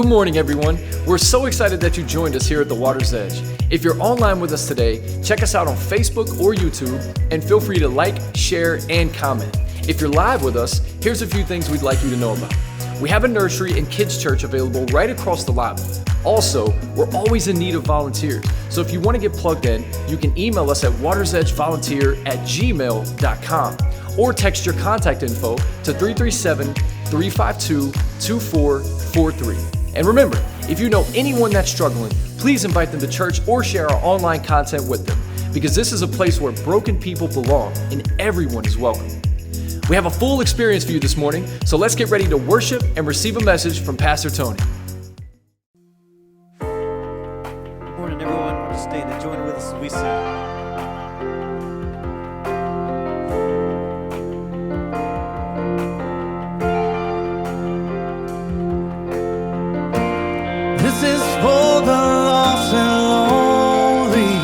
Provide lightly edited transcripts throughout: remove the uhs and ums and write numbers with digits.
morning, everyone. We're so excited that you joined us here at the Water's Edge. If you're online with us today, check us out on Facebook or YouTube, and feel free to like, share, and comment. If you're live with us, here's a few things we'd like you to know about. We have a nursery and kids church available right across the lobby. Also, we're always in need of volunteers. So if you want to get plugged in, you can email us at watersedgevolunteer@gmail.com or text your contact info to 337-352-2443. And remember, if you know anyone that's struggling, please invite them to church or share our online content with them, because this is a place where broken people belong and everyone is welcome. We have a full experience for you this morning, so let's get ready to worship and receive a message from Pastor Tony. Good morning, everyone. Just stay and join with us as we sing. This is for the lost and lonely,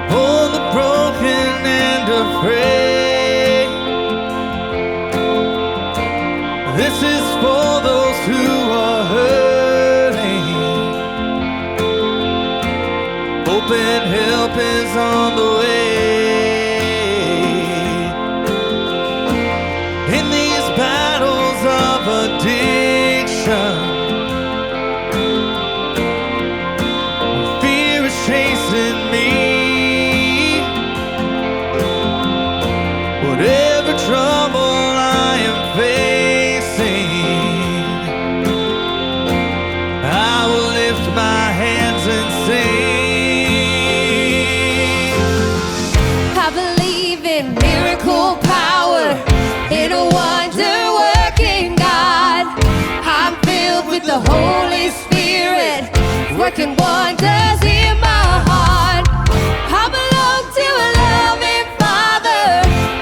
for the broken and afraid. This is for those who are hurting. Hope and help is on the way. In these battles of addiction, fear is chasing me. Whatever trouble I am facing, I will lift my hands and sing. I believe in miracle power, in a wonder-working God. I'm filled with the Holy Spirit, working wonders in my heart. I belong to a loving Father.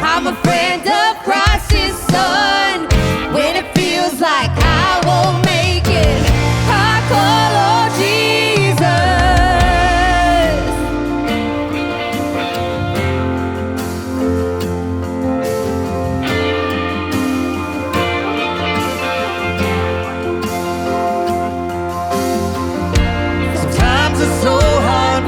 I'm a friend of Christ's Son. When it feels like I won't make it, I call on Jesus. Sometimes it's so hard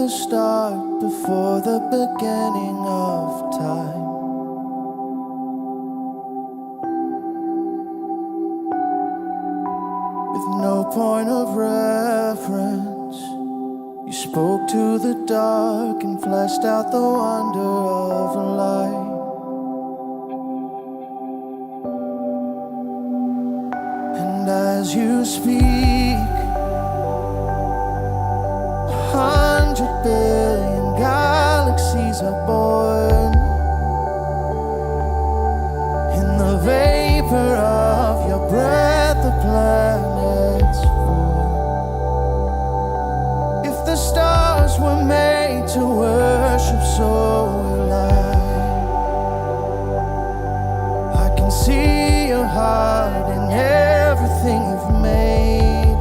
the start, before the beginning of time. With no point of reference, you spoke to the dark and fleshed out the wonder of a light. And as you speak, 100 billion galaxies are born. In the vapor of your breath, the planets form. If the stars were made to worship, so will I can see your heart in everything you've made.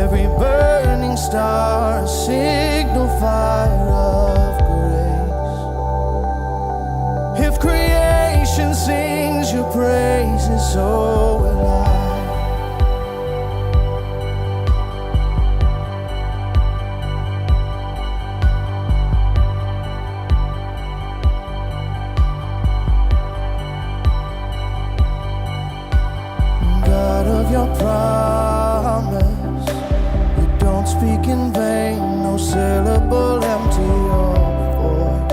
Every burning star, a signal fire of grace. If creation sings your praises, so will I. God of your promise, you don't speak in vain, no syllable empty or void.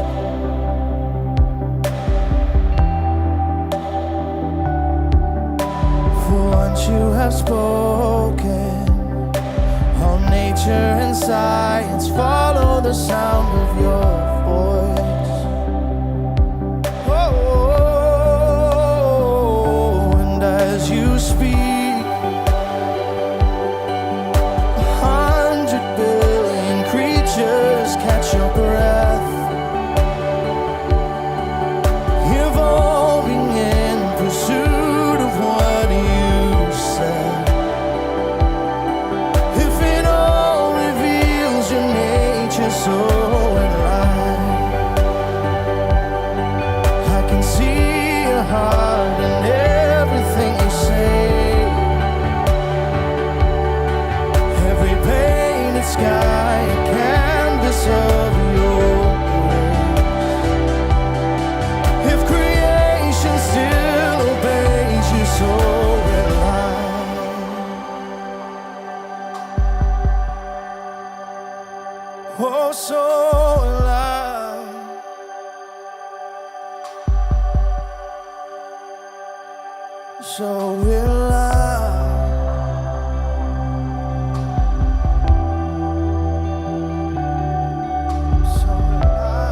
For once you have spoken, all nature and science follow the sound of your voice. Oh, and as you speak, 100 billion creatures catch your breath, evolving in pursuit of what you said. If it all reveals your nature, so will I can see your heart in everything you say. Every painted sky, a canvas of your grace. If creation still obeys you, so will I. Oh, so will I. So will I. So will I.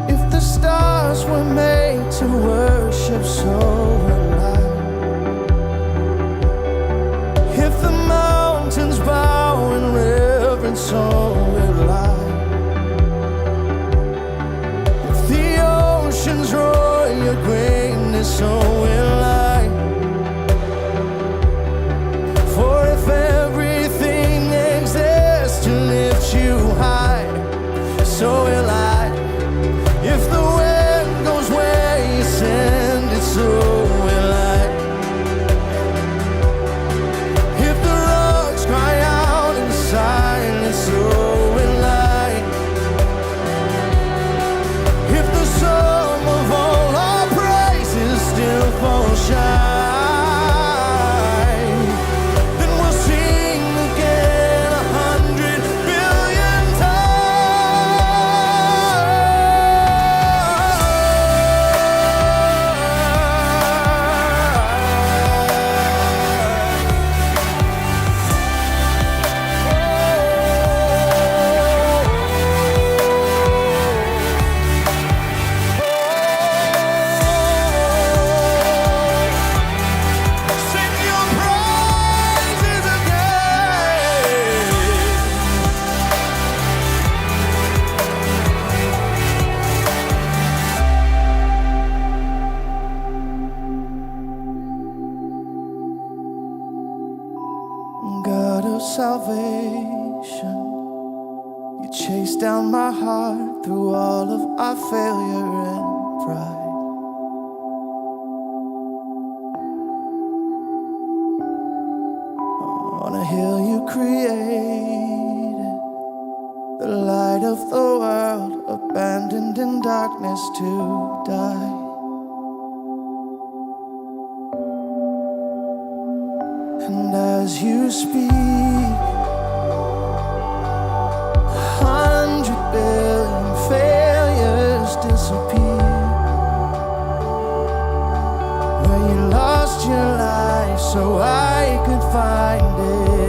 If the stars were made to worship, so will I. If the mountains bow in reverence, so will I. If the oceans roar your greatness, so will I. For if everything exists to lift you high, so will I. If the wind goes where you send it, so will I. If the rocks cry out in silence, so will I. If the sum of all our praises still falls shine, then we'll sing again 100 billion Sing your praises again. God of salvation, you chased down my heart through all of our failure and pride. the hill you created, the light of the world, abandoned in darkness to die. And as you speak, 100 billion failures disappear. Where you lost your life so I could find it here.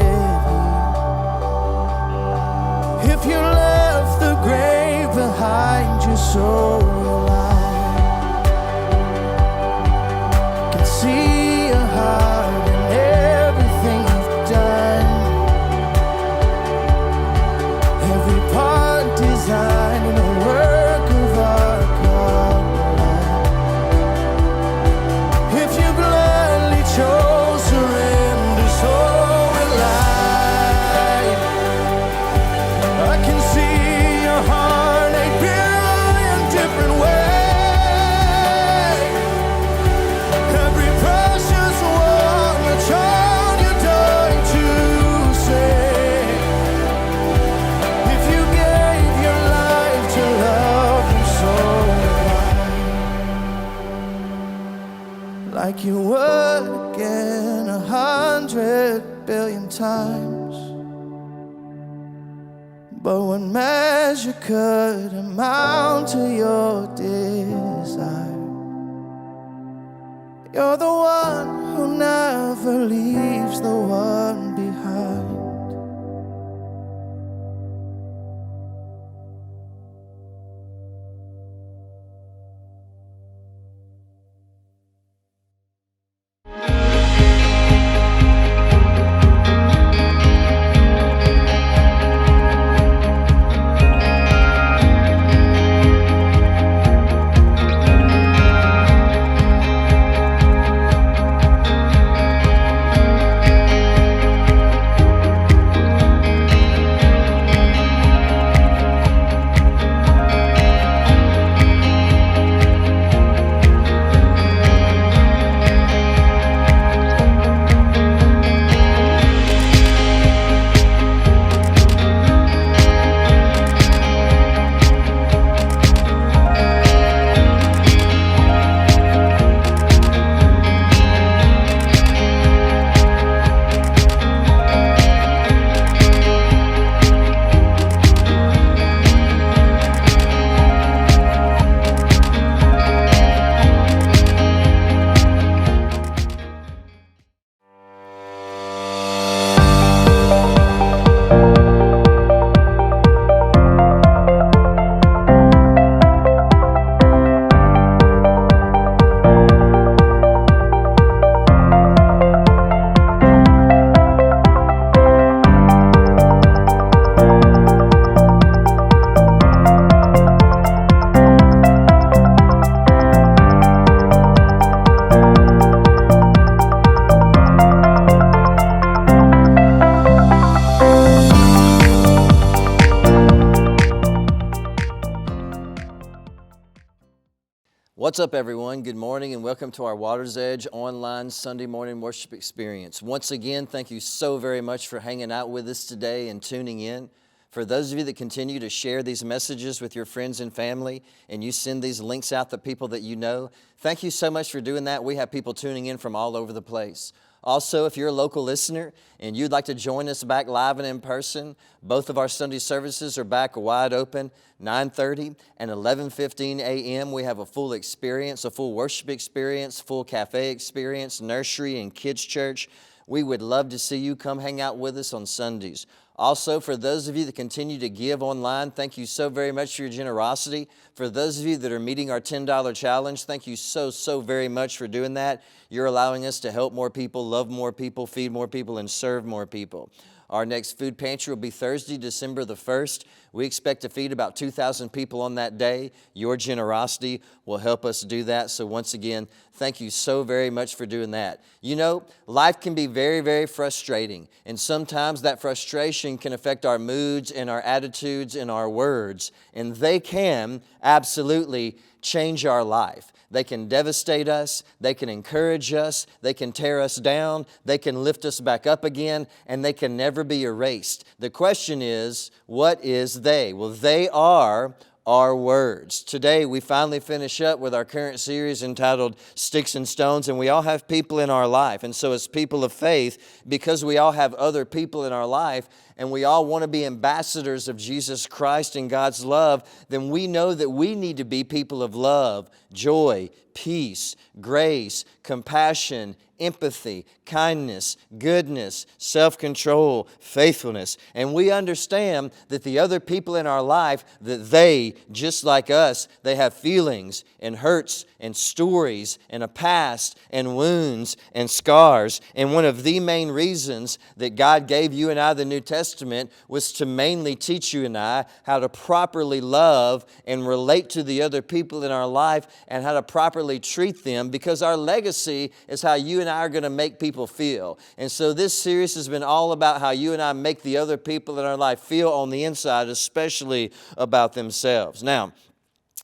If you left the grave behind you, so will I. Can see your heart in everything you've done. Every part designed in a work of art, God. If you gladly chose surrender, so will I. I can see your heart 8 billion different ways. Every precious one a child you died to save. If you gave your life to love him, so will I. Like you would again 100 billion times. But one measure could amount to your desire. You're the one who never leaves the one behind. What's up, everyone? Good morning and welcome to our Water's Edge online Sunday morning worship experience. Once again, thank you so very much for hanging out with us today and tuning in. For those of you that continue to share these messages with your friends and family and you send these links out to people that you know, thank you so much for doing that. We have people tuning in from all over the place. Also, if you're a local listener and you'd like to join us back live and in person, both of our Sunday services are back wide open, 9:30 and 11:15 a.m. We have a full experience, a full worship experience, full cafe experience, nursery and kids church. We would love to see you come hang out with us on Sundays. Also, for those of you that continue to give online, thank you so very much for your generosity. For those of you that are meeting our $10 challenge, thank you so very much for doing that. You're allowing us to help more people, love more people, feed more people, and serve more people. Our next food pantry will be Thursday, December the 1st. We expect to feed about 2,000 people on that day. Your generosity will help us do that. So once again, thank you so very much for doing that. You know, life can be very frustrating. And sometimes that frustration can affect our moods and our attitudes and our words. And they can absolutely change our life. They can devastate us, they can encourage us, they can tear us down, they can lift us back up again, and they can never be erased. The question is, what is they? Well, they are our words. Today we finally finish up with our current series entitled Sticks and Stones, and we all have people in our life. And so as people of faith, because we all have other people in our life, and we all want to be ambassadors of Jesus Christ and God's love, then we know that we need to be people of love, joy, peace, grace, compassion, empathy, kindness, goodness, self-control, faithfulness. And we understand that the other people in our life, that they, just like us, they have feelings and hurts and stories and a past and wounds and scars. And one of the main reasons that God gave you and I the New Testament was to mainly teach you and I how to properly love and relate to the other people in our life and how to properly treat them, because our legacy is how you and I are going to make people feel. And so this series has been all about how you and I make the other people in our life feel on the inside, especially about themselves. Now,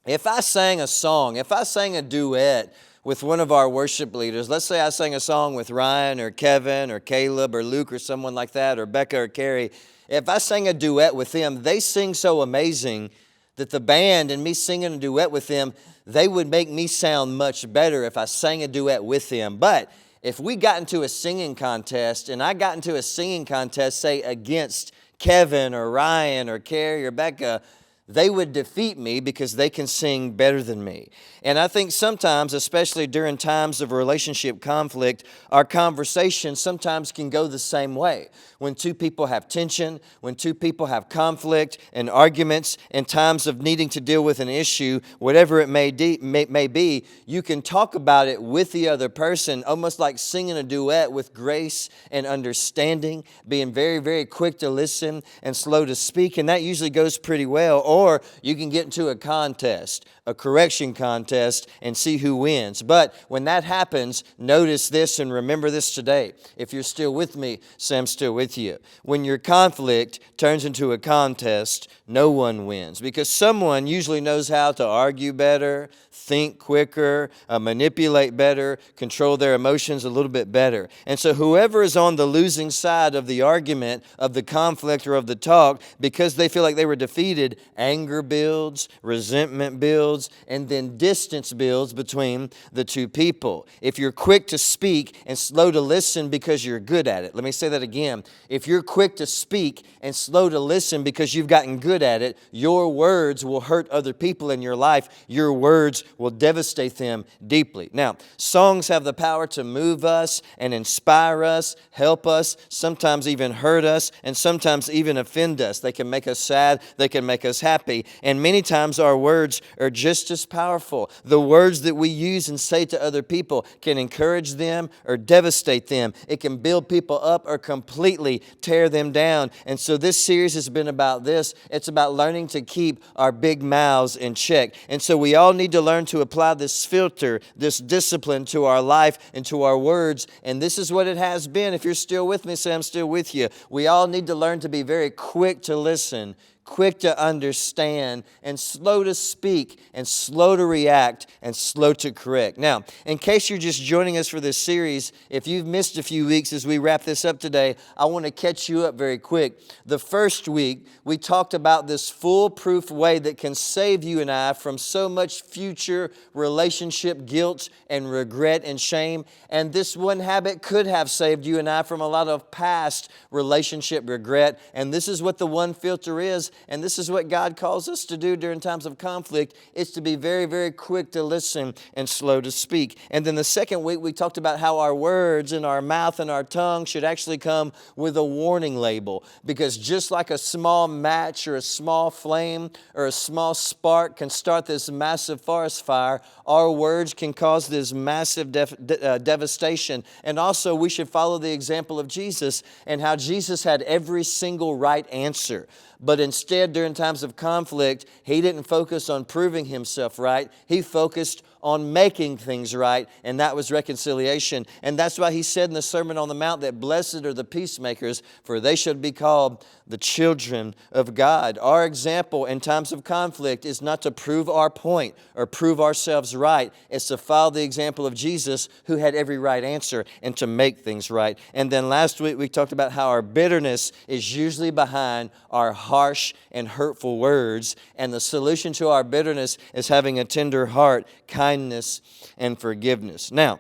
if I sang a song, if I sang a duet with one of our worship leaders, let's say I sang a song with Ryan or Kevin or Caleb or Luke or someone like that, or Becca or Carrie, if I sang a duet with them, they sing so amazing that the band and me singing a duet with them, they would make me sound much better if I sang a duet with them. But if we got into a singing contest, and I got into a singing contest, say, against Kevin or Ryan or Carrie or Becca, they would defeat me because they can sing better than me. And I think sometimes, especially during times of relationship conflict, our conversation sometimes can go the same way. When two people have tension, when two people have conflict and arguments and times of needing to deal with an issue, whatever it may be, you can talk about it with the other person, almost like singing a duet with grace and understanding, being very, very quick to listen and slow to speak, and that usually goes pretty well. Or you can get into a contest, a correction contest, and see who wins. But when that happens, notice this and remember this today. If you're still with me, say I'm still with you. When your conflict turns into a contest, no one wins, because someone usually knows how to argue better, think quicker, manipulate better, control their emotions a little bit better. And so whoever is on the losing side of the argument, of the conflict, or of the talk, because they feel like they were defeated, anger builds, resentment builds, and then distance builds between the two people. If you're quick to speak and slow to listen because you're good at it, let me say that again. If you're quick to speak and slow to listen because you've gotten good at it, your words will hurt other people in your life. Your words will devastate them deeply. Now, songs have the power to move us and inspire us, help us, sometimes even hurt us, and sometimes even offend us. They can make us sad, they can make us happy, and many times our words are just as powerful. The words that we use and say to other people can encourage them or devastate them. It can build people up or completely tear them down. And so this series has been about this. It's about learning to keep our big mouths in check. And so we all need to learn to apply this filter, this discipline to our life and to our words. And this is what it has been. If you're still with me, say I'm still with you. We all need to learn to be very quick to listen, quick to understand, and slow to speak, and slow to react, and slow to correct. Now, in case you're just joining us for this series, if you've missed a few weeks as we wrap this up today, I want to catch you up very quick. The first week, we talked about this foolproof way that can save you and I from so much future relationship guilt and regret and shame. And this one habit could have saved you and I from a lot of past relationship regret. And this is what the one filter is. And this is what God calls us to do during times of conflict. It's to be very, very quick to listen and slow to speak. And then the second week, we talked about how our words and our mouth and our tongue should actually come with a warning label. Because just like a small match or a small flame or a small spark can start this massive forest fire, our words can cause this massive devastation. And also, we should follow the example of Jesus and how Jesus had every single right answer. But instead, during times of conflict, He didn't focus on proving Himself right. He focused on making things right, and that was reconciliation. And that's why He said in the Sermon on the Mount that blessed are the peacemakers, for they should be called the children of God. Our example in times of conflict is not to prove our point or prove ourselves right. It's to follow the example of Jesus, who had every right answer, and to make things right. And then last week we talked about how our bitterness is usually behind our harsh and hurtful words. And the solution to our bitterness is having a tender heart, kindness, and forgiveness. Now,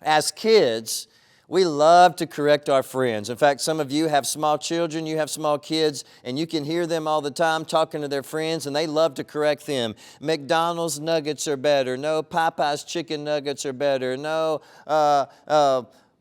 as kids, we love to correct our friends. In fact, some of you have small children, you have small kids, and you can hear them all the time talking to their friends, and they love to correct them. McDonald's nuggets are better. No, Popeye's chicken nuggets are better. No,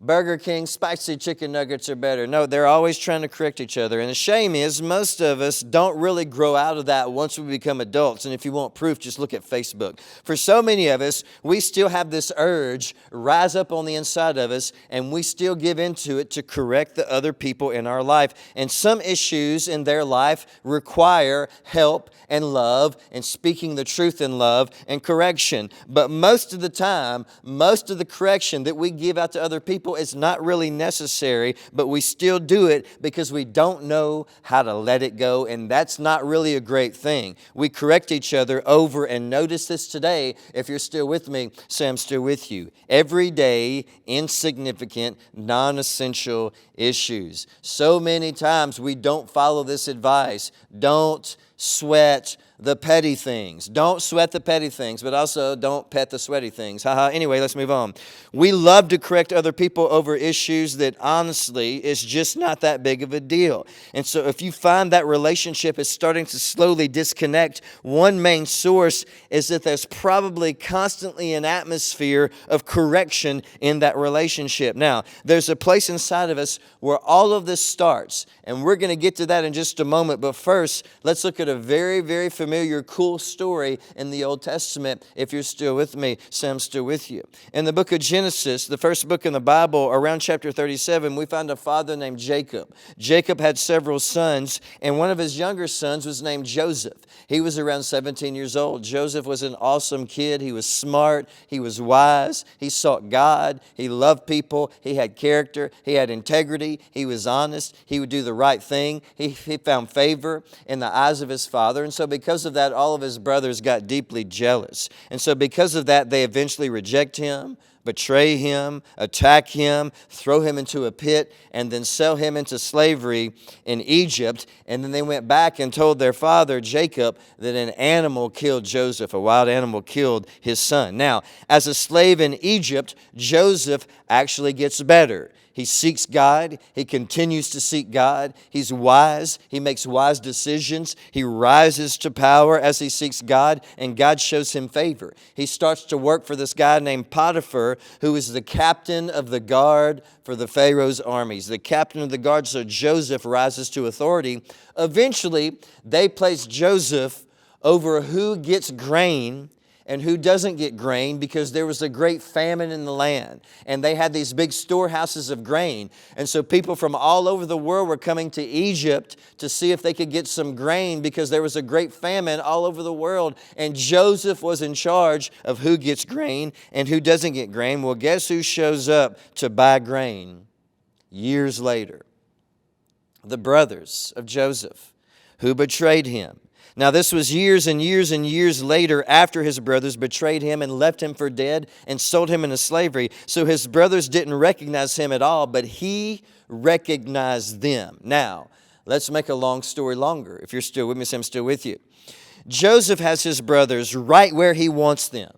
Burger King spicy chicken nuggets are better. No, they're always trying to correct each other. And the shame is most of us don't really grow out of that once we become adults. And if you want proof, just look at Facebook. For so many of us, we still have this urge rise up on the inside of us, and we still give into it to correct the other people in our life. And some issues in their life require help and love and speaking the truth in love and correction. But most of the time, most of the correction that we give out to other people is not really necessary, but we still do it because we don't know how to let it go, and that's not really a great thing. We correct each other over, and notice this today. If you're still with me, say I'm still with you. Everyday, insignificant, non-essential issues. So many times we don't follow this advice. Don't sweat the petty things. Don't sweat the petty things, but also don't pet the sweaty things. Anyway, let's move on. We love to correct other people over issues that honestly is just not that big of a deal. And so if you find that relationship is starting to slowly disconnect, one main source is that there's probably constantly an atmosphere of correction in that relationship. Now, there's a place inside of us where all of this starts, and we're going to get to that in just a moment. But first, let's look at a very, very familiar, cool story in the Old Testament. If you're still with me, say I'm still with you. In the book of Genesis, the first book in the Bible, around chapter 37, we find a father named Jacob. Jacob had several sons, and one of his younger sons was named Joseph. He was around 17 years old. Joseph was an awesome kid. He was smart. He was wise. He sought God. He loved people. He had character. He had integrity. He was honest. He would do the right thing. He found favor in the eyes of his father. And so because of that, all of his brothers got deeply jealous. And so because of that, they eventually reject him, betray him, attack him, throw him into a pit, and then sell him into slavery in Egypt. And then they went back and told their father, Jacob, that an animal killed Joseph, a wild animal killed his son. Now, as a slave in Egypt, Joseph actually gets better. He seeks God. He continues to seek God. He's wise. He makes wise decisions. He rises to power as he seeks God, and God shows him favor. He starts to work for this guy named Potiphar, who is the captain of the guard for the Pharaoh's armies. The captain of the guard, so Joseph rises to authority. Eventually, they place Joseph over who gets grain and who doesn't get grain, because there was a great famine in the land. And they had these big storehouses of grain. And so people from all over the world were coming to Egypt to see if they could get some grain, because there was a great famine all over the world. And Joseph was in charge of who gets grain and who doesn't get grain. Well, guess who shows up to buy grain years later? The brothers of Joseph, who betrayed him. Now, this was years and years and years later, after his brothers betrayed him and left him for dead and sold him into slavery. So his brothers didn't recognize him at all, but he recognized them. Now, let's make a long story longer. If you're still with me, say I'm still with you. Joseph has his brothers right where he wants them.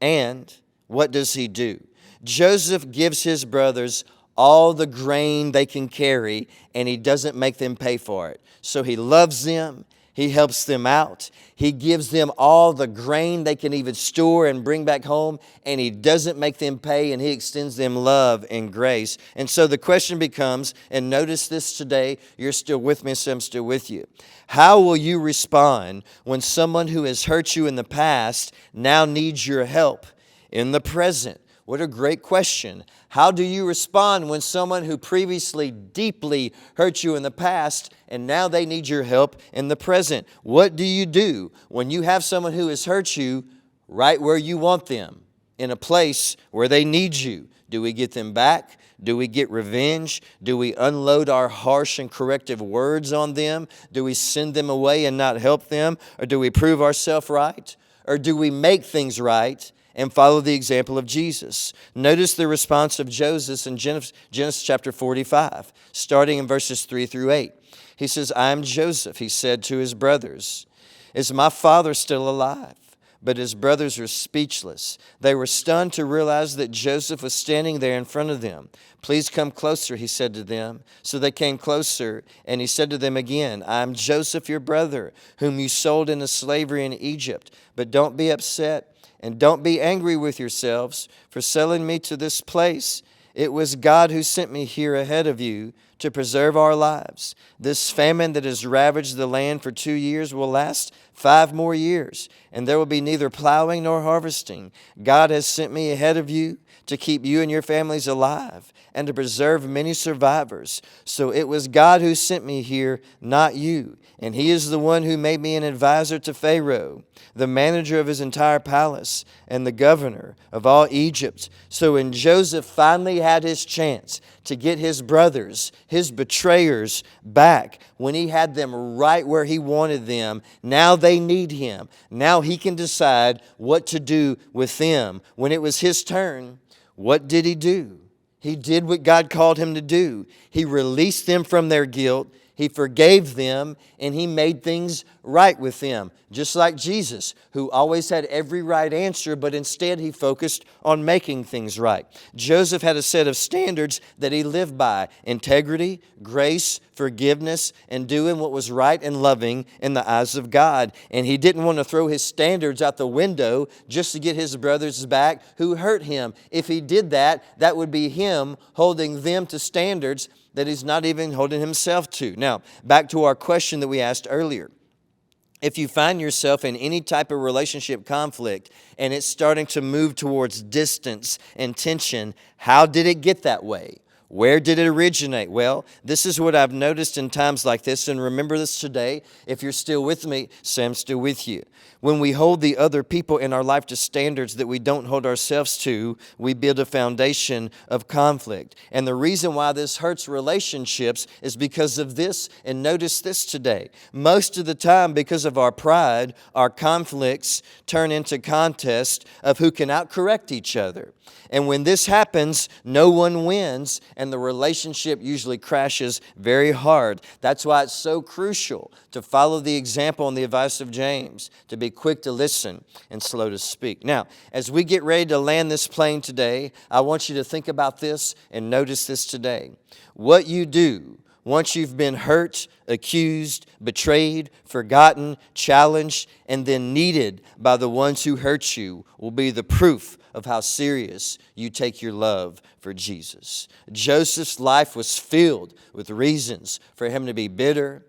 And what does he do? Joseph gives his brothers all the grain they can carry, and he doesn't make them pay for it. So he loves them. He helps them out. He gives them all the grain they can even store and bring back home, and he doesn't make them pay, and he extends them love and grace. And so the question becomes, and notice this today, you're still with me, so I'm still with you. How will you respond when someone who has hurt you in the past now needs your help in the present? What a great question. How do you respond when someone who previously deeply hurt you in the past and now they need your help in the present? What do you do when you have someone who has hurt you right where you want them, in a place where they need you? Do we get them back? Do we get revenge? Do we unload our harsh and corrective words on them? Do we send them away and not help them? Or do we prove ourselves right? Or do we make things right and follow the example of Jesus? Notice the response of Joseph in Genesis chapter 45, starting in verses 3 through 8. He says, I am Joseph, he said to his brothers. Is my father still alive? But his brothers were speechless. They were stunned to realize that Joseph was standing there in front of them. Please come closer, he said to them. So they came closer, and he said to them again, I am Joseph, your brother, whom you sold into slavery in Egypt. But don't be upset, and don't be angry with yourselves for selling me to this place. It was God who sent me here ahead of you to preserve our lives. This famine that has ravaged the land for 2 years will last 5 more years, and there will be neither plowing nor harvesting. God has sent me ahead of you to keep you and your families alive and to preserve many survivors. So it was God who sent me here, not you. And he is the one who made me an advisor to Pharaoh, the manager of his entire palace, and the governor of all Egypt. So when Joseph finally had his chance to get his brothers, his betrayers, back, when he had them right where he wanted them, now they need him. Now he can decide what to do with them. When it was his turn, what did he do? He did what God called him to do. He released them from their guilt. He forgave them, and he made things right with them. Just like Jesus, who always had every right answer, but instead he focused on making things right. Joseph had a set of standards that he lived by: integrity, grace, forgiveness, and doing what was right and loving in the eyes of God. And he didn't want to throw his standards out the window just to get his brothers back who hurt him. If he did that, that would be him holding them to standards that he's not even holding himself to. Now, back to our question that we asked earlier. If you find yourself in any type of relationship conflict and it's starting to move towards distance and tension, how did it get that way? Where did it originate? Well, this is what I've noticed in times like this, and remember this today. If you're still with me, say I'm still with you. When we hold the other people in our life to standards that we don't hold ourselves to, we build a foundation of conflict. And the reason why this hurts relationships is because of this, and notice this today. Most of the time, because of our pride, our conflicts turn into contests of who can outcorrect each other. And when this happens, no one wins, and the relationship usually crashes very hard. That's why it's so crucial to follow the example and the advice of James, to be quick to listen and slow to speak. Now, as we get ready to land this plane today, I want you to think about this and notice this today. What you do once you've been hurt, accused, betrayed, forgotten, challenged, and then needed by the ones who hurt you will be the proof of how serious you take your love for Jesus. Joseph's life was filled with reasons for him to be bitter,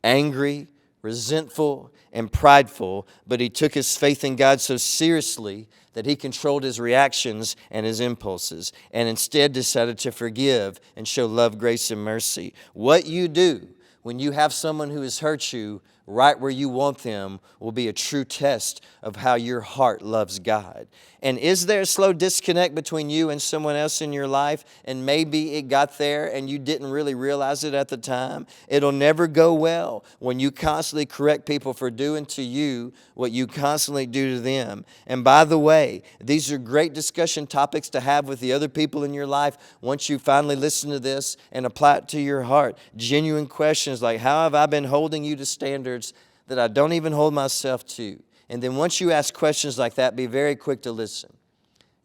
angry, resentful, and prideful, but he took his faith in God so seriously that he controlled his reactions and his impulses and instead decided to forgive and show love, grace, and mercy. What you do when you have someone who has hurt you right where you want them will be a true test of how your heart loves God. And is there a slow disconnect between you and someone else in your life? And maybe it got there and you didn't really realize it at the time. It'll never go well when you constantly correct people for doing to you what you constantly do to them. And by the way, these are great discussion topics to have with the other people in your life once you finally listen to this and apply it to your heart. Genuine questions like, how have I been holding you to standards that I don't even hold myself to? And then once you ask questions like that, be very quick to listen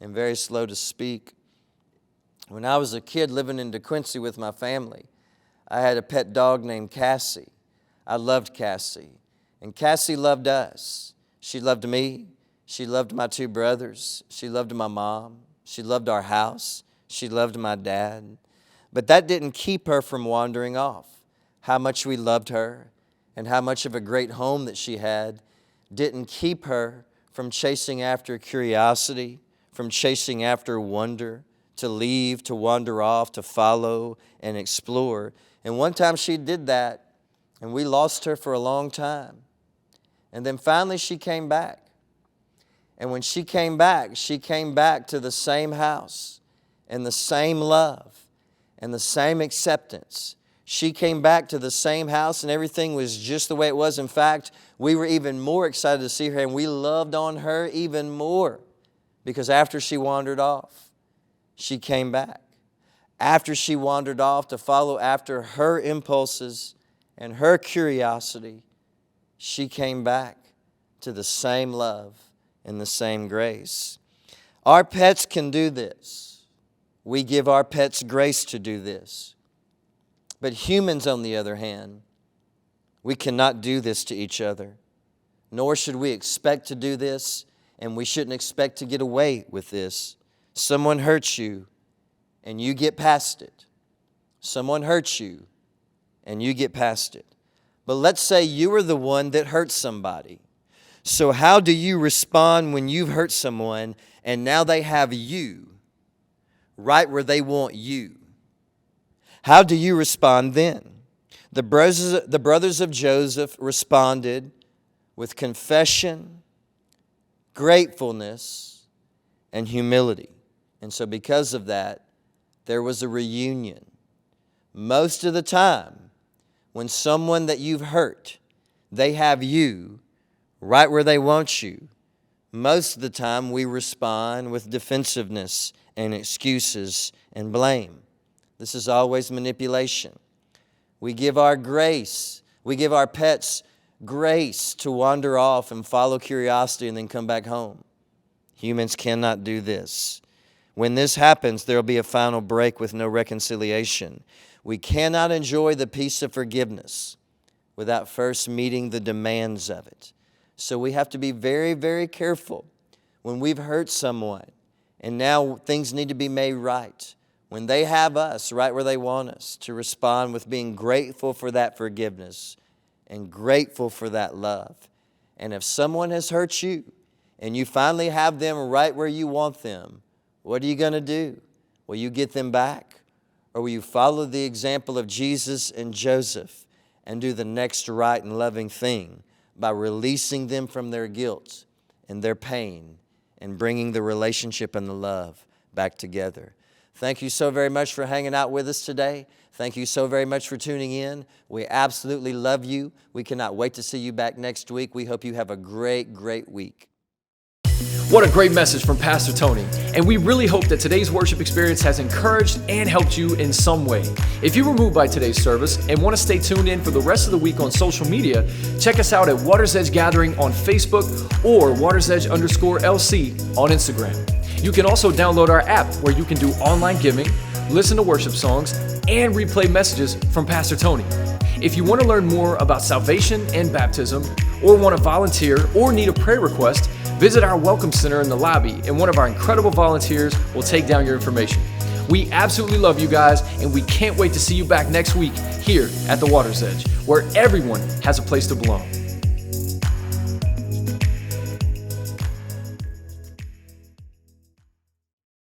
and very slow to speak. When I was a kid living in DeQuincy with my family, I had a pet dog named Cassie. I loved Cassie, and Cassie loved us. She loved me. She loved my 2 brothers. She loved my mom. She loved our house. She loved my dad. But that didn't keep her from wandering off. How much we loved her and how much of a great home that she had didn't keep her from chasing after curiosity, from chasing after wonder, to leave, to wander off, to follow and explore. And one time she did that, and we lost her for a long time. And then finally she came back. And when she came back to the same house. and the same love and the same acceptance. She came back to the same house and everything was just the way it was. In fact, we were even more excited to see her, and we loved on her even more because after she wandered off, she came back. After she wandered off to follow after her impulses and her curiosity, she came back to the same love and the same grace. Our pets can do this. We give our pets grace to do this. But humans, on the other hand, we cannot do this to each other, nor should we expect to do this, and we shouldn't expect to get away with this. Someone hurts you, and you get past it. Someone hurts you, and you get past it. But let's say you were the one that hurt somebody. So how do you respond when you've hurt someone and now they have you right where they want you? How do you respond then? The brothers of Joseph responded with confession, gratefulness, and humility. And so because of that, there was a reunion. Most of the time, when someone that you've hurt, they have you right where they want you, most of the time we respond with defensiveness and excuses and blame. This is always manipulation. We give our grace, we give our pets grace to wander off and follow curiosity and then come back home. Humans cannot do this. When this happens, there will be a final break with no reconciliation. We cannot enjoy the peace of forgiveness without first meeting the demands of it. So we have to be very, very careful when we've hurt someone and now things need to be made right. When they have us right where they want us, to respond with being grateful for that forgiveness and grateful for that love. And if someone has hurt you and you finally have them right where you want them, what are you going to do? Will you get them back? Or will you follow the example of Jesus and Joseph and do the next right and loving thing by releasing them from their guilt and their pain and bringing the relationship and the love back together? Thank you so very much for hanging out with us today. Thank you so very much for tuning in. We absolutely love you. We cannot wait to see you back next week. We hope you have a great, great week. What a great message from Pastor Tony. And we really hope that today's worship experience has encouraged and helped you in some way. If you were moved by today's service and want to stay tuned in for the rest of the week on social media, check us out at Waters Edge Gathering on Facebook or WatersEdge_LC on Instagram. You can also download our app where you can do online giving, listen to worship songs, and replay messages from Pastor Tony. If you want to learn more about salvation and baptism, or want to volunteer or need a prayer request, visit our Welcome Center in the lobby and one of our incredible volunteers will take down your information. We absolutely love you guys, and we can't wait to see you back next week here at the Waters Edge, where everyone has a place to belong.